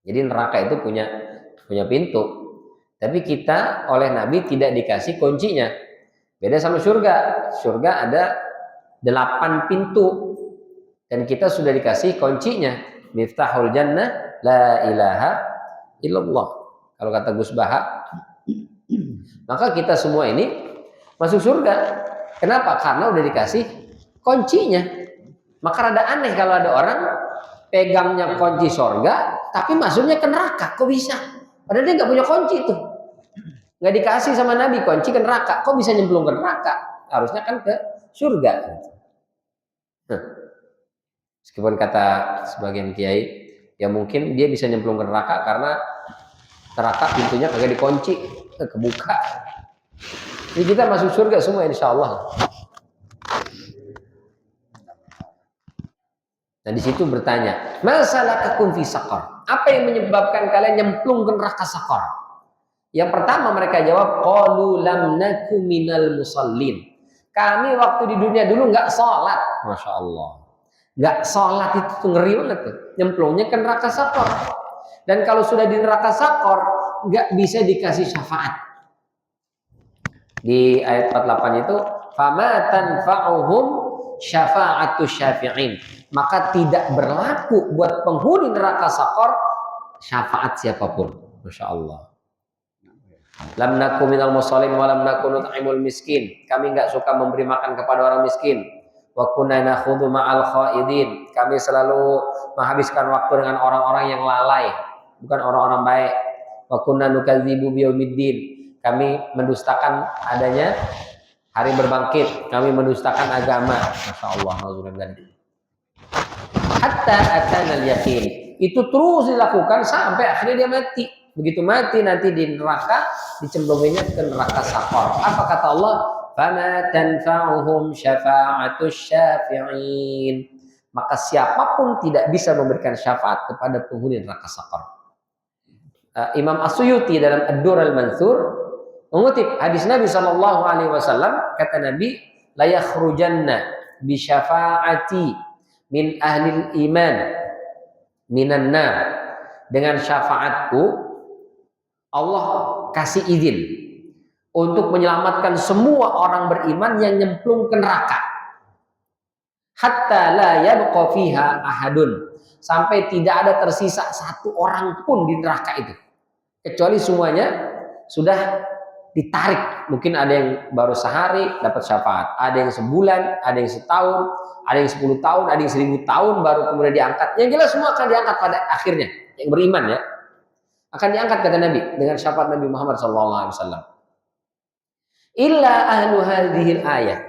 Speaker 1: Jadi neraka itu punya pintu. Tapi kita oleh Nabi tidak dikasih kuncinya. Beda sama surga. Surga ada 8 pintu. Dan kita sudah dikasih kuncinya. Miftahul jannah la ilaha illallah. Kalau kata Gus Baha, maka kita semua ini masuk surga. Kenapa? Karena udah dikasih kuncinya. Maka rada aneh kalau ada orang pegangnya kunci surga, tapi masuknya ke neraka. Kok bisa? Padahal dia nggak punya kunci tuh. Nggak dikasih sama Nabi kunci ke neraka. Kok bisa nyemplung ke neraka? Harusnya kan ke surga. Meskipun kata sebagian kiai, ya mungkin dia bisa nyemplung ke neraka karena neraka pintunya kagak dikunci, kebuka. Jadi kita masuk surga semua insya Allah. Nah di situ bertanya, masalakakum fi saqar? Apa yang menyebabkan kalian nyemplung ke neraka sakar? Yang pertama mereka jawab, qalu lam naku minal musallin. Kami waktu di dunia dulu nggak sholat, masya Allah. Nggak sholat itu tuh ngeri banget tuh. Nyemplungnya ke neraka sakar. Dan kalau sudah di neraka sakar, nggak bisa dikasih syafaat. Di ayat 48 itu, fama tanfa'uhum syafa'atus syafi'in. Maka tidak berlaku buat penghuni neraka sakor syafaat siapapun. Masya Allah. Lam naku minal musallin wa lam naku nut'imul miskin. Kami enggak suka memberi makan kepada orang miskin. Wa kunna nakhudhu ma'al khaidin. Kami selalu menghabiskan waktu dengan orang-orang yang lalai, bukan orang-orang baik. Wa kunna nukadzibu biyaumiddin. Kami mendustakan adanya hari berbangkit. Kami mendustakan agama. Masya Allah. Hatta atana al-yaqin. Itu terus dilakukan sampai akhirnya dia mati. Begitu mati nanti di neraka, dicemplunginya ke neraka sakor. Apa kata Allah? Fama tanfa'uhum syafa'atus syafi'in. Maka siapapun tidak bisa memberikan syafaat kepada penghuni neraka sakor. Imam As-Suyuti dalam Ad-Durr Al-Mansur mengutip hadis Nabi SAW, kata Nabi, la yakhrujanna bi syafa'ati min ahlil iman minan nar. Dengan syafaatku Allah kasih izin untuk menyelamatkan semua orang beriman yang nyemplung ke neraka. Hatta la yabqa fiha ahadun. Sampai tidak ada tersisa satu orang pun di neraka itu. Kecuali semuanya sudah ditarik. Mungkin ada yang baru sehari dapat syafaat. Ada yang sebulan, ada yang setahun, ada yang 10 tahun, ada yang 1000 tahun baru kemudian diangkat. Yang jelas semua akan diangkat pada akhirnya. Yang beriman ya. Akan diangkat kata Nabi dengan syafaat Nabi Muhammad SAW. Illa ahlu hadhil ayat.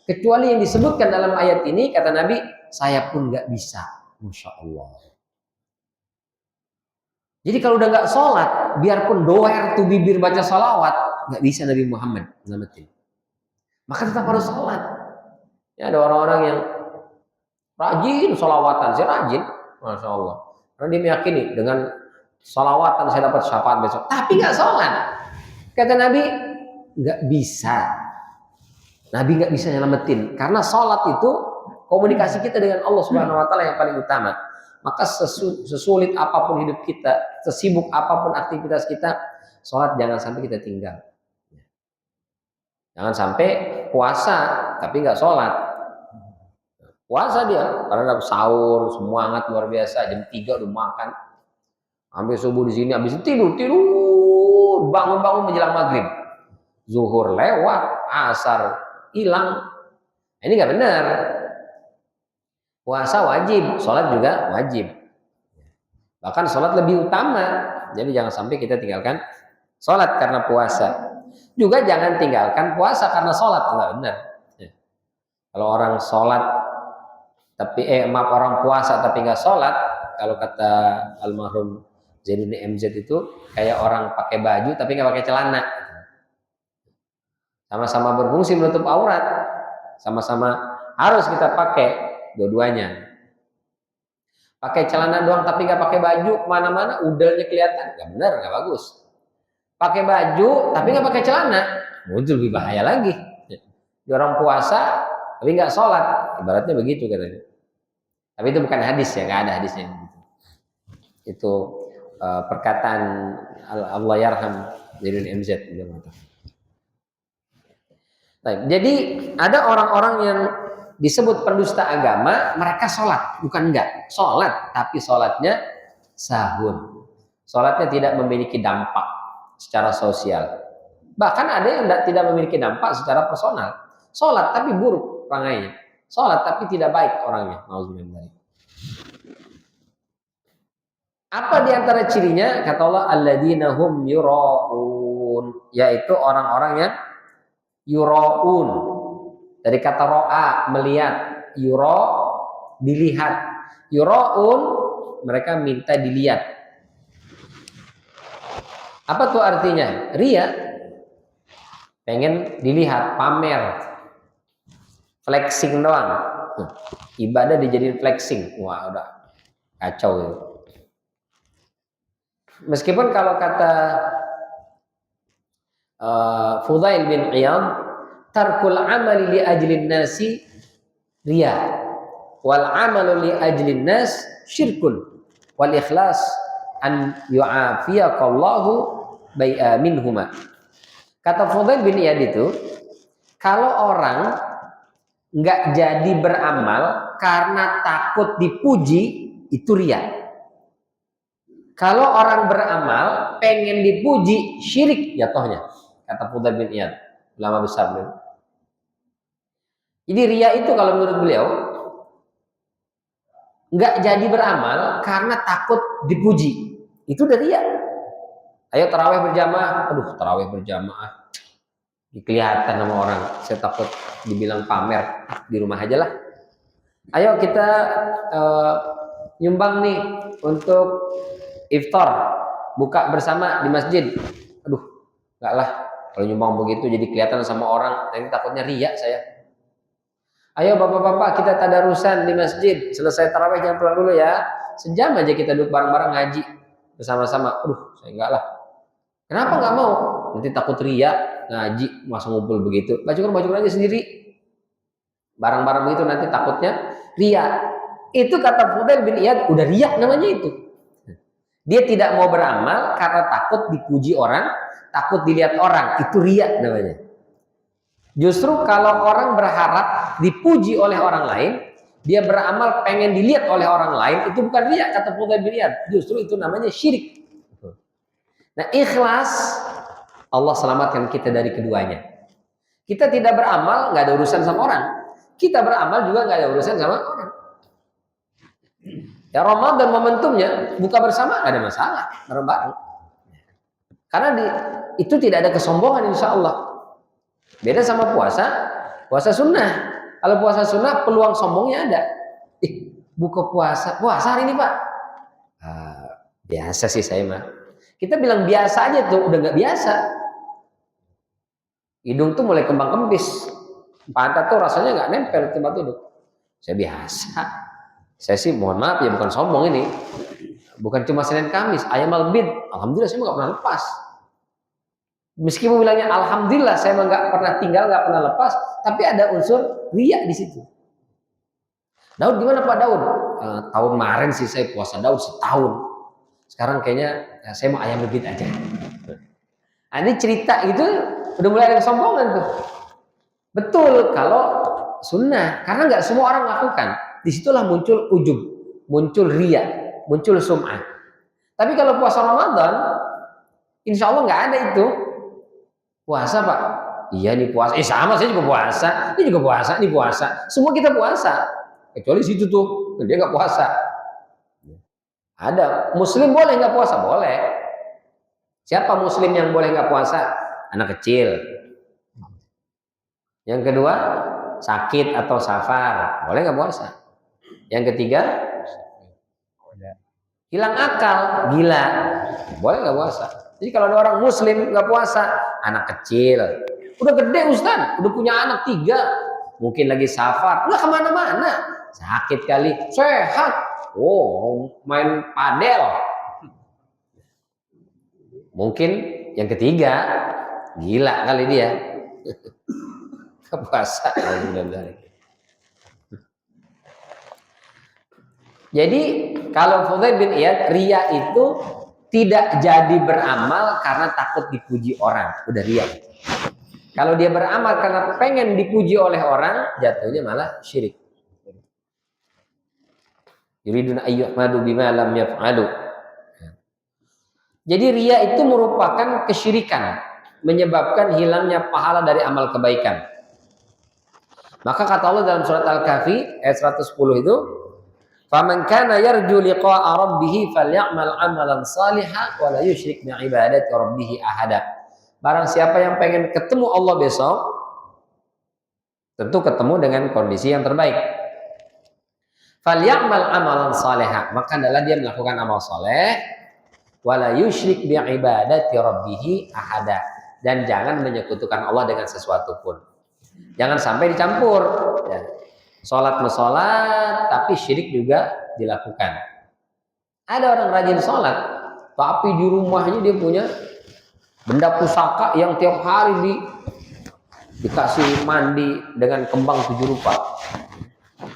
Speaker 1: Kecuali yang disebutkan dalam ayat ini, kata Nabi, saya pun nggak bisa. Masya Allah. Jadi kalau udah nggak sholat, biarpun doer tuh bibir baca sholawat, nggak bisa Nabi Muhammad nyelamatin. Maka tetap harus sholat. Ya, ada orang-orang yang rajin sholawatan, saya rajin, Masya Allah. Karena dia meyakini dengan sholawatan saya dapat syafaat besok, tapi nggak sholat. Kata Nabi, nggak bisa. Nabi nggak bisa nyelamatin karena sholat itu komunikasi kita dengan Allah Subhanahu Wa Taala yang paling utama. Maka sesulit apapun hidup kita, sesibuk apapun aktivitas kita, sholat jangan sampai kita tinggal. Jangan sampai puasa tapi nggak sholat. Puasa dia karena sahur semangat luar biasa, jam 3 udah makan. Sampai subuh di sini, habis itu tidur, bangun-bangun menjelang maghrib. Zuhur lewat, asar hilang. Ini nggak benar. Puasa wajib, sholat juga wajib. Bahkan sholat lebih utama. Jadi jangan sampai kita tinggalkan sholat karena puasa. Juga jangan tinggalkan puasa karena sholat, nggak benar. Kalau orang sholat tapi orang puasa tapi nggak sholat, kalau kata almarhum Zainuddin MZ itu kayak orang pakai baju tapi nggak pakai celana. Sama-sama berfungsi menutup aurat, sama-sama harus kita pakai dua-duanya. Pakai celana doang tapi nggak pakai baju, mana-mana udahnya kelihatan, nggak benar, nggak bagus. Pakai baju tapi nggak pakai celana, itu lebih bahaya lagi. Orang puasa tapi nggak sholat, ibaratnya begitu katanya. Tapi itu bukan hadis ya, nggak ada hadisnya. Itu perkataan Allah yarham Zainuddin MZ. Baik, jadi ada orang-orang yang disebut pendusta agama, mereka sholat, bukan enggak, sholat, tapi sholatnya sahun. Sholatnya tidak memiliki dampak secara sosial. Bahkan ada yang tidak memiliki dampak secara personal. Sholat tapi buruk orangnya. Sholat tapi tidak baik orangnya. Nauzubillah. Apa diantara cirinya? Kata Allah, alladzina hum yura'un, yaitu orang-orang yang yura'un. Dari kata ro'a, melihat. Yura, dilihat. Yura'un, mereka minta dilihat. Apa tuh artinya? Ria. Pengen dilihat, pamer. Flexing doang. Ibadah dijadiin flexing. Wah, udah kacau itu. Meskipun kalau kata Fudail bin Iyad, tarkul amali li ajlin nasi riya, wal amalu li ajlin nas syirkun, wal ikhlas an yu'afiyaqallahu minhuma. Kata Fudail bin Iyad itu, kalau orang nggak jadi beramal karena takut dipuji, itu riya. Kalau orang beramal pengen dipuji, syirik jatuhnya, kata Fudail bin Iyad, ulama besar beliau. Jadi riya itu kalau menurut beliau nggak jadi beramal karena takut dipuji, itu udah riya. Ayo tarawih berjamaah, aduh tarawih berjamaah kelihatan sama orang, saya takut dibilang pamer, di rumah aja lah. Ayo kita nyumbang nih untuk iftar, buka bersama di masjid. Aduh, enggak lah, kalau nyumbang begitu jadi kelihatan sama orang, nanti takutnya riya saya. Ayo bapak-bapak kita tadarusan di masjid, selesai tarawih jangan pulang dulu ya, sejam aja kita duduk bareng-bareng ngaji bersama-sama. Aduh, saya enggak lah. Kenapa enggak mau? Nanti takut riya, ngaji masa ngumpul begitu, baju aja sendiri barang-barang begitu, nanti takutnya riya. Itu kata Fudail bin Iyad, udah riya namanya itu. Dia tidak mau beramal karena takut dipuji orang, takut dilihat orang, itu riya namanya. Justru kalau orang berharap dipuji oleh orang lain, dia beramal pengen dilihat oleh orang lain, itu bukan riya kata Fudail bin Iyad, justru itu namanya syirik. Nah, ikhlas Allah selamatkan kita dari keduanya. Kita tidak beramal, nggak ada urusan sama orang. Kita beramal juga nggak ada urusan sama orang. Ya Ramadan momentumnya, buka bersama nggak ada masalah, bareng-bareng. Karena itu tidak ada kesombongan insya Allah. Beda sama puasa sunnah. Kalau puasa sunnah peluang sombongnya ada. Buka puasa hari ini Pak. Biasa sih saya mah. Kita bilang biasa aja tuh, udah nggak biasa. Hidung tuh mulai kembang kempis, pantat tuh rasanya nggak nempel di tempat duduk. Saya biasa. Saya sih mohon maaf ya, bukan sombong ini. Bukan cuma Senin Kamis, ayam albid. Alhamdulillah saya nggak pernah lepas. Meskipun bilangnya alhamdulillah saya nggak pernah tinggal, nggak pernah lepas, tapi ada unsur riya di situ. Daud gimana Pak Daud? Tahun kemarin sih saya puasa Daud setahun. Sekarang kayaknya saya mau ayam albid aja. Nah, ini cerita gitu. Udah mulai ada kesombongan tuh. Betul kalau sunnah, karena nggak semua orang lakukan. Disitulah muncul ujub, muncul riya, muncul sum'ah. Tapi kalau puasa Ramadan, insya Allah nggak ada itu. Puasa Pak? Iya nih puasa. Sama saya juga puasa. Ini juga puasa, ini puasa. Semua kita puasa. Kecuali situ tuh, dia nggak puasa. Ada Muslim boleh nggak puasa? Boleh. Siapa Muslim yang boleh nggak puasa? Anak kecil. Yang kedua, sakit atau safar, boleh nggak puasa. Yang ketiga, hilang akal, gila, boleh nggak puasa. Jadi kalau ada orang Muslim nggak puasa, anak kecil, udah gede Ustaz, udah punya anak 3, mungkin lagi safar, nggak kemana-mana, sakit kali, sehat, main padel. Mungkin yang ketiga, gila kali dia. Puasa. Jadi kalau Fudail bin Iyad, riya itu tidak jadi beramal karena takut dipuji orang, udah riya. Kalau dia beramal karena pengen dipuji oleh orang, jatuhnya malah syirik. Yuriduna ayyuhmadu bima lam yaf'alu. Jadi riya itu merupakan kesyirikan, menyebabkan hilangnya pahala dari amal kebaikan. Maka kata Allah dalam surat Al-Kahfi ayat 110 itu, "Faman kana yarju liqa'a rabbih falyamal 'amalan shalihan wa la yusyrik bi ibadati rabbih ahada." Barang siapa yang pengen ketemu Allah besok, tentu ketemu dengan kondisi yang terbaik. Falyamal 'amalan shalihan, maka adalah dia melakukan amal saleh, wa la yusyrik bi ibadati rabbih ahada, dan jangan menyekutukan Allah dengan sesuatu pun. Jangan sampai dicampur ya. Sholat mesolat tapi syirik juga dilakukan. Ada orang rajin sholat tapi di rumahnya dia punya benda pusaka yang tiap hari dikasih mandi dengan kembang 7 rupa.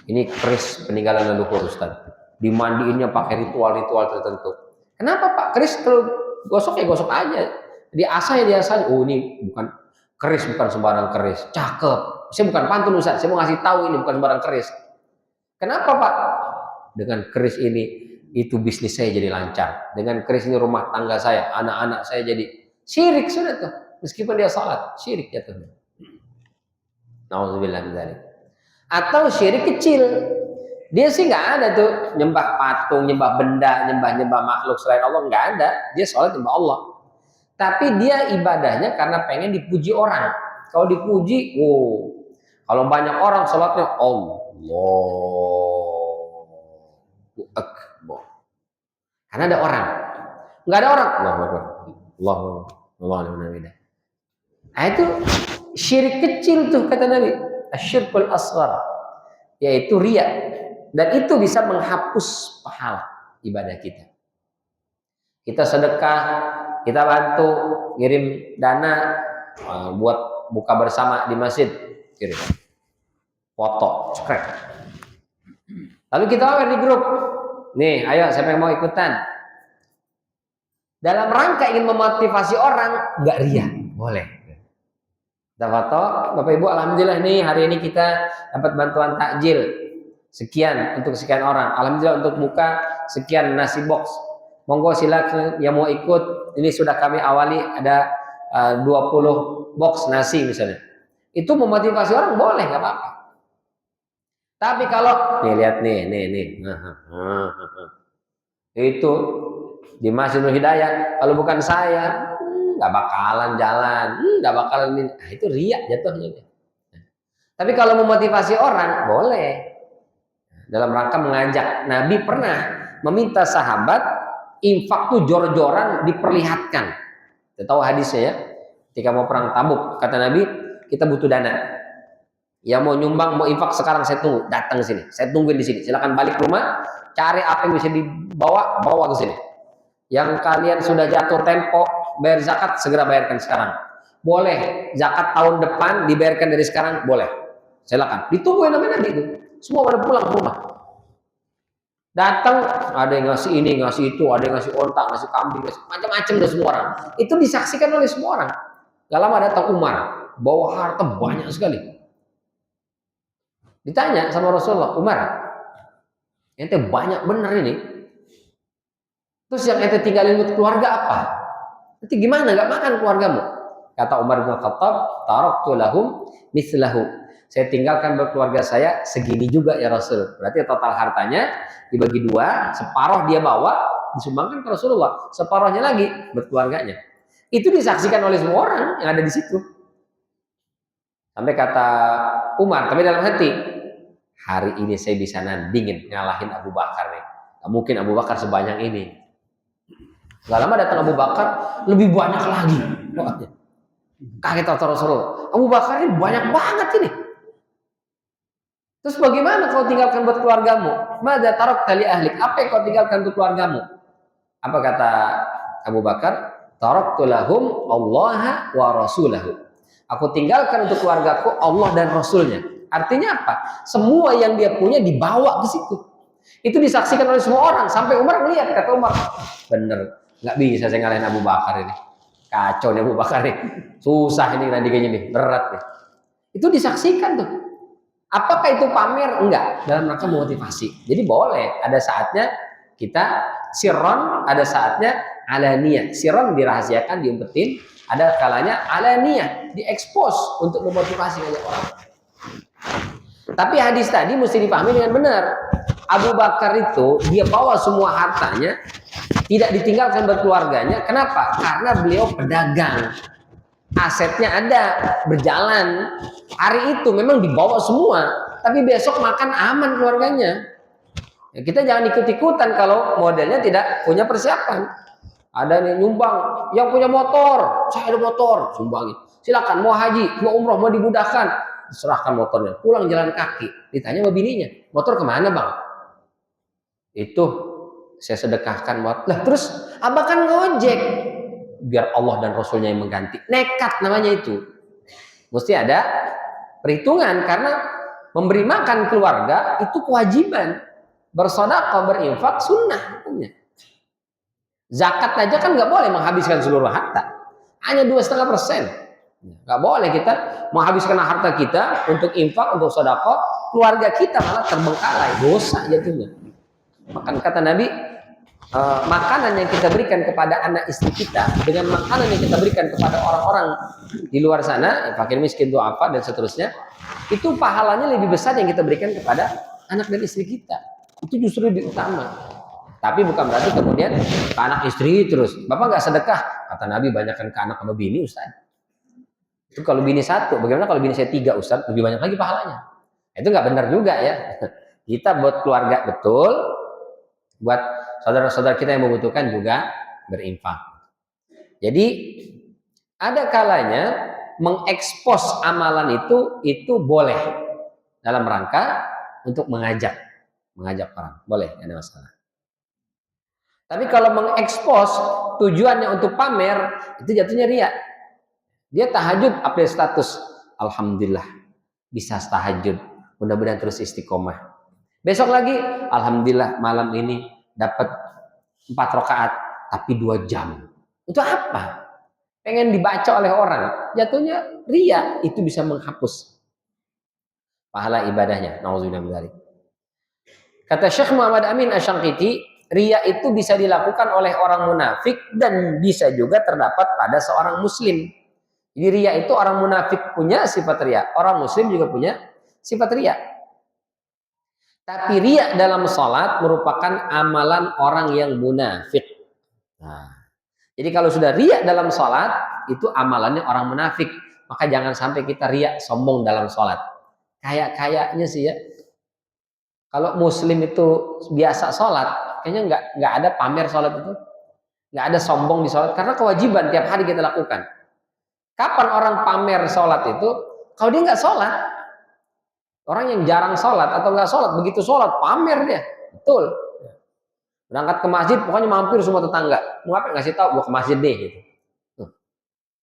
Speaker 1: Ini keris peninggalan leluhur Ustaz, dimandiinnya pakai ritual-ritual tertentu. Kenapa Pak? Keris kalau gosok ya gosok aja, diasah ya diasah. Oh ini bukan keris, bukan sembarang keris, cakep. Saya bukan pantun Ustaz, saya mau ngasih tahu ini bukan sembarang keris. Kenapa Pak? Dengan keris ini itu bisnis saya jadi lancar. Dengan keris ini rumah tangga saya, anak-anak saya jadi syirik sudah tuh. Meskipun dia salat, syirik jatuhnya. Nauzubillah min dzalik. Atau syirik kecil. Dia sih nggak ada tuh nyembah patung, nyembah benda, nyembah makhluk selain Allah, nggak ada. Dia sholat nyembah Allah. Tapi dia ibadahnya karena pengen dipuji orang. Kalau dipuji, kalau banyak orang sholatnya Allahu Akbar. Karena ada orang. Nggak ada orang. Allahu Akbar. Allahu Akbar. Nah itu syirik kecil tuh kata Nabi. Asyirkul asghar. Yaitu riya. Dan itu bisa menghapus pahala ibadah kita. Kita sedekah, kita bantu ngirim dana buat buka bersama di masjid, kirim foto, cekrek. Lalu kita aware di grup, nih ayo siapa yang mau ikutan? Dalam rangka ingin memotivasi orang, nggak ria, boleh. Kita foto, Bapak Ibu, alhamdulillah nih hari ini kita dapat bantuan takjil. Sekian untuk sekian orang. Alhamdulillah untuk buka sekian nasi box. Monggo silakan yang mau ikut. Ini sudah kami awali ada 20 box nasi misalnya. Itu memotivasi orang boleh nggak apa-apa. Tapi kalau nih lihat nih. Itu di Masjidul Hidayah kalau bukan saya nggak bakalan jalan, nggak bakalan ini. Nah, itu riak jatuhnya. Tapi kalau memotivasi orang boleh. Dalam rangka mengajak. Nabi pernah meminta sahabat infak tuh jor-joran diperlihatkan. Kita tahu hadisnya ya. Ketika mau perang Tabuk, kata Nabi, kita butuh dana. Yang mau nyumbang, mau infak sekarang saya tunggu, datang ke sini. Saya tungguin di sini. Silakan balik ke rumah, cari apa yang bisa dibawa, bawa ke sini. Yang kalian sudah jatuh tempo bayar zakat, segera bayarkan sekarang. Boleh zakat tahun depan dibayarkan dari sekarang, boleh. Silakan. Ditungguin namanya Nabi itu. Semua pada pulang ke rumah. Datang, ada yang ngasih ini, ngasih itu, ada yang ngasih ontak, ngasih kambing, ngasih macam-macam dari semua orang. Itu disaksikan oleh semua orang. Gak lama datang Umar, bawa harta banyak sekali. Ditanya sama Rasulullah, Umar, ente banyak bener ini. Terus yang ente tinggalin buat keluarga apa? Nanti gimana? Gak makan keluargamu? Kata Umar bin Khattab, taraktu lahum mislahu. Saya tinggalkan buat keluarga saya segini juga ya Rasul. Berarti total hartanya dibagi dua, separuh dia bawa disumbangkan ke Rasulullah, separuhnya lagi buat keluarganya. Itu disaksikan oleh semua orang yang ada di situ. Sampai kata Umar, tapi dalam hati, hari ini saya bisa nandingin ngalahin Abu Bakar nih. Gak mungkin Abu Bakar sebanyak ini. Gak lama datang Abu Bakar, lebih banyak lagi. Kaget Rasulullah. Abu Bakar ini banyak banget ini. Terus bagaimana kau tinggalkan buat keluargamu? Mada tarakta li ahlik? Apa yang kau tinggalkan untuk keluargamu? Apa kata Abu Bakar? Taraktu lahum Allah wa rasulahu. Aku tinggalkan untuk keluargaku Allah dan Rasulnya. Artinya apa? Semua yang dia punya dibawa ke situ. Itu disaksikan oleh semua orang. Sampai Umar melihat, kata Umar, bener, nggak bisa saya ngalahin Abu Bakar ini. Kacau nih Abu Bakar nih. Susah ini nanti kayaknya nih, berat nih. Itu disaksikan tuh. Apakah itu pamer? Enggak, dalam rangka motivasi. Jadi boleh, ada saatnya kita sirron, ada saatnya alaniyah. Sirron dirahasiakan, diumpetin, ada kalanya alaniyah, diekspos untuk memotivasi banyak orang. Tapi hadis tadi mesti dipahami dengan benar. Abu Bakar itu dia bawa semua hartanya, tidak ditinggalkan buat keluarganya. Kenapa? Karena beliau pedagang. Asetnya ada, berjalan. Hari itu memang dibawa semua, tapi besok makan aman keluarganya. Ya, kita jangan ikut-ikutan kalau modelnya tidak punya persiapan. Ada nih nyumbang, yang punya motor, saya ada motor, sumbangin. Silakan mau haji, mau umroh, mau dimudahkan, serahkan motornya. Pulang jalan kaki, ditanya sama bininya, motor kemana bang? Itu saya sedekahkan. Lah terus abang kan ngojek, biar Allah dan Rasulnya yang mengganti. Nekat namanya itu. Mesti ada perhitungan, karena memberi makan keluarga itu kewajiban. Bersedekah, berinfak sunnah hukumnya. Zakat aja kan nggak boleh menghabiskan seluruh harta, hanya 2,5%. Nggak boleh kita menghabiskan harta kita untuk infak, untuk sedekah, keluarga kita malah terbengkalai, dosa jatuhnya. Maka kata Nabi, makanan yang kita berikan kepada anak istri kita dengan makanan yang kita berikan kepada orang-orang di luar sana, fakir miskin, duafa dan seterusnya, itu pahalanya lebih besar yang kita berikan kepada anak dan istri kita. Itu justru lebih utama. Tapi bukan berarti kemudian ke anak istri terus. Bapak nggak sedekah? Kata Nabi, banyakkan ke anak sama bini, Ustaz. Itu kalau bini satu, bagaimana kalau bini saya 3, Ustaz? Lebih banyak lagi pahalanya. Itu nggak benar juga ya. Kita buat keluarga betul, buat saudara-saudara kita yang membutuhkan juga berinfak. Jadi ada kalanya mengekspos amalan itu boleh dalam rangka untuk mengajak orang, boleh, ada masalah. Tapi kalau mengekspos tujuannya untuk pamer, itu jatuhnya riya. Dia tahajud update status, alhamdulillah bisa tahajud, mudah-mudahan terus istiqomah. Besok lagi, alhamdulillah malam ini dapat 4 rakaat tapi 2 jam. Itu apa? Pengen dibaca oleh orang. Jatuhnya riya, itu bisa menghapus pahala ibadahnya. Nauzubillah min dzalik. Kata Syekh Muhammad Amin Asy-Syangqiti, riya itu bisa dilakukan oleh orang munafik dan bisa juga terdapat pada seorang muslim. Jadi riya itu orang munafik punya sifat riya, orang muslim juga punya sifat riya. Tapi riya dalam sholat merupakan amalan orang yang munafik. Nah, jadi kalau sudah riya dalam sholat, itu amalannya orang munafik. Maka jangan sampai kita riya sombong dalam sholat. Kayaknya sih ya, kalau muslim itu biasa sholat, kayaknya nggak ada pamer sholat itu. Nggak ada sombong di sholat, karena kewajiban tiap hari kita lakukan. Kapan orang pamer sholat itu? Kalau dia nggak sholat. Orang yang jarang sholat atau nggak sholat, begitu sholat pamer dia, betul. Berangkat ke masjid, pokoknya mampir semua tetangga. Mau apa? Ngasih tahu, gua ke masjid deh. Gitu.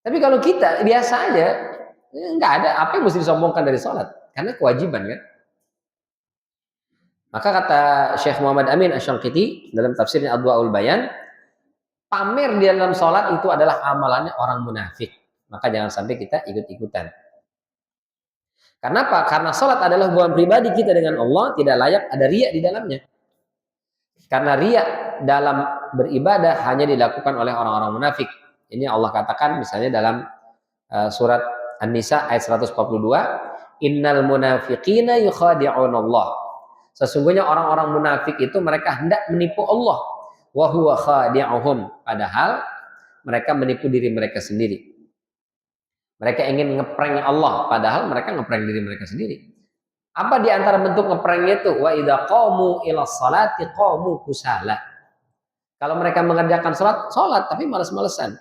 Speaker 1: Tapi kalau kita biasa aja, nggak ada apa yang mesti disombongkan dari sholat, karena kewajiban kan. Maka kata Syekh Muhammad Amin Asy-Syangqiti dalam tafsirnya Adwaul Bayan, pamer di dalam sholat itu adalah amalannya orang munafik. Maka jangan sampai kita ikut-ikutan. Karena apa? Karena sholat adalah hubungan pribadi kita dengan Allah, tidak layak ada riya di dalamnya. Karena riya dalam beribadah hanya dilakukan oleh orang-orang munafik. Ini Allah katakan misalnya dalam surat An-Nisa ayat 142, innal munafiqina yukhadi'unallah. Sesungguhnya orang-orang munafik itu mereka hendak menipu Allah. Wa huwa khadi'uhum. Padahal mereka menipu diri mereka sendiri. Mereka ingin ngeprank Allah, padahal mereka ngeprank diri mereka sendiri. Apa di antara bentuk ngepranknya itu? Wa idza qamu ila sholati qamu kusala. Kalau mereka mengerjakan sholat tapi malas-malesan.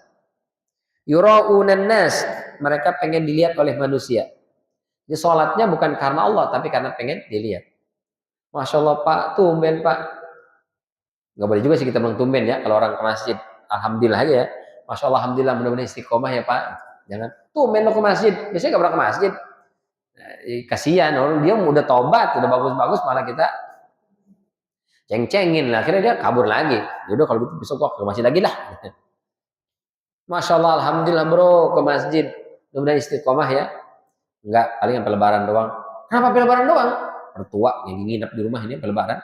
Speaker 1: Yura'unan nas, mereka pengen dilihat oleh manusia. Jadi sholatnya bukan karena Allah, tapi karena pengen dilihat. Masya Allah Pak, tumben Pak. Nggak boleh juga sih kita mengtumben ya, kalau orang ke masjid. Alhamdulillah aja ya. Masya Allah, alhamdulillah, mudah-mudahan istiqomah ya Pak. Jangan tumben lo ke masjid, biasanya nggak pernah ke masjid. Kasihan orang dia udah tobat, udah bagus-bagus, malah kita ceng-cengin lah. Akhirnya dia kabur lagi. Yaudah kalau gitu besok gua ke masjid lagi lah. Masya Allah, alhamdulillah bro, ke masjid. Mudah-mudahan istiqomah ya. Enggak, paling sampai lebaran doang. Kenapa sampai lebaran doang? Mertua yang nginep di rumah ini sampai lebaran.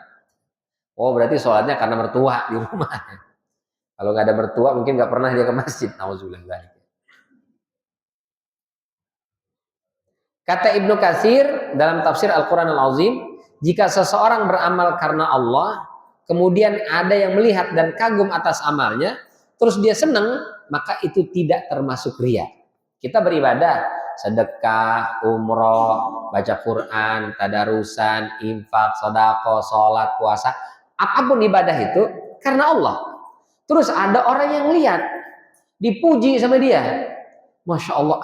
Speaker 1: Oh berarti sholatnya karena mertua di rumah. Kalau nggak ada mertua mungkin nggak pernah dia ke masjid. Nauzubillah. Kata Ibnu Katsir dalam tafsir Al-Quran Al-Azim, jika seseorang beramal karena Allah, kemudian ada yang melihat dan kagum atas amalnya, terus dia senang, maka itu tidak termasuk riya. Kita beribadah, sedekah, umroh, baca Quran, tadarusan, infak, sedekah, sholat, puasa, apapun ibadah itu karena Allah. Terus ada orang yang lihat, dipuji sama dia, Masya Allah.